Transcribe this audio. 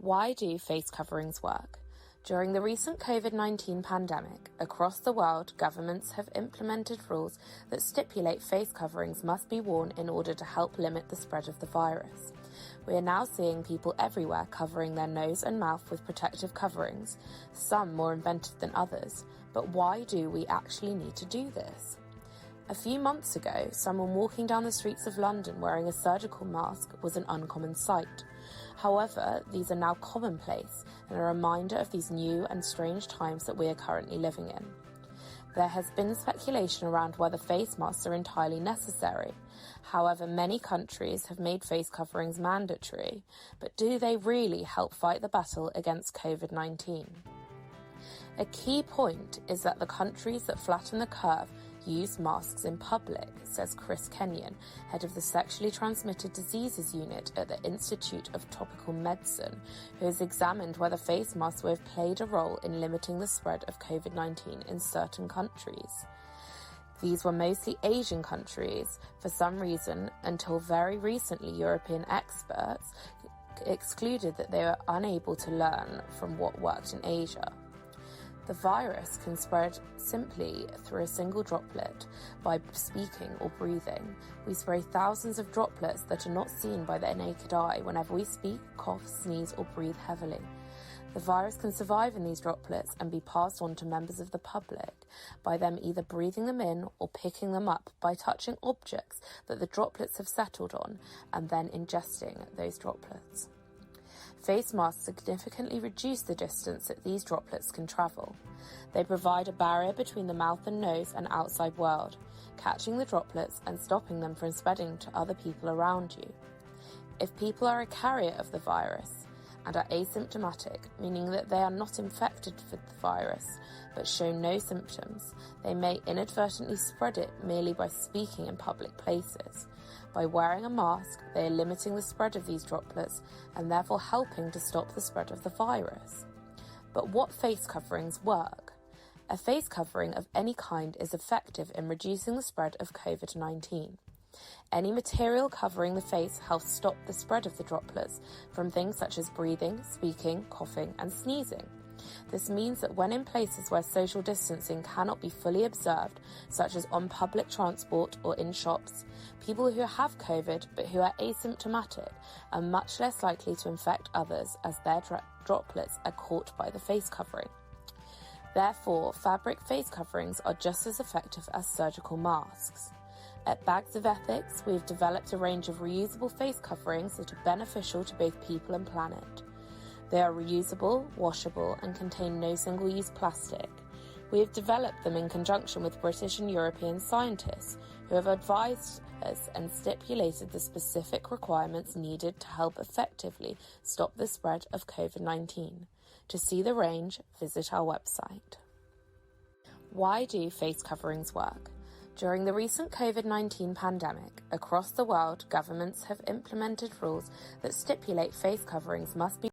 Why do face coverings work? During the recent COVID-19 pandemic, across the world, governments have implemented rules that stipulate face coverings must be worn in order to help limit the spread of the virus. We are now seeing people everywhere covering their nose and mouth with protective coverings, some more inventive than others. But why do we actually need to do this? A few months ago, someone walking down the streets of London wearing a surgical mask was an uncommon sight. However, these are now commonplace and a reminder of these new and strange times that we are currently living in. There has been speculation around whether face masks are entirely necessary. However, many countries have made face coverings mandatory, but do they really help fight the battle against COVID-19? A key point is that the countries that flatten the curve use masks in public, says Chris Kenyon, head of the Sexually Transmitted Diseases Unit at the Institute of Tropical Medicine, who has examined whether face masks will have played a role in limiting the spread of COVID-19 in certain countries. These were mostly Asian countries. For some reason, until very recently, European experts excluded that they were unable to learn from what worked in Asia. The virus can spread simply through a single droplet by speaking or breathing. We spray thousands of droplets that are not seen by the naked eye whenever we speak, cough, sneeze, or breathe heavily. The virus can survive in these droplets and be passed on to members of the public by them either breathing them in or picking them up by touching objects that the droplets have settled on and then ingesting those droplets. Face masks significantly reduce the distance that these droplets can travel. They provide a barrier between the mouth and nose and outside world, catching the droplets and stopping them from spreading to other people around you. If people are a carrier of the virus and are asymptomatic, meaning that they are not infected with the virus but show no symptoms, they may inadvertently spread it merely by speaking in public places. By wearing a mask, they are limiting the spread of these droplets and therefore helping to stop the spread of the virus. But what face coverings work? A face covering of any kind is effective in reducing the spread of COVID-19. Any material covering the face helps stop the spread of the droplets from things such as breathing, speaking, coughing, and sneezing. This means that when in places where social distancing cannot be fully observed, such as on public transport or in shops, people who have COVID but who are asymptomatic are much less likely to infect others as their droplets are caught by the face covering. Therefore, fabric face coverings are just as effective as surgical masks. At Bags of Ethics, we've developed a range of reusable face coverings that are beneficial to both people and planet. They are reusable, washable, and contain no single-use plastic. We have developed them in conjunction with British and European scientists who have advised us and stipulated the specific requirements needed to help effectively stop the spread of COVID-19. To see the range, visit our website. Why do face coverings work? During the recent COVID-19 pandemic, across the world, governments have implemented rules that stipulate face coverings must be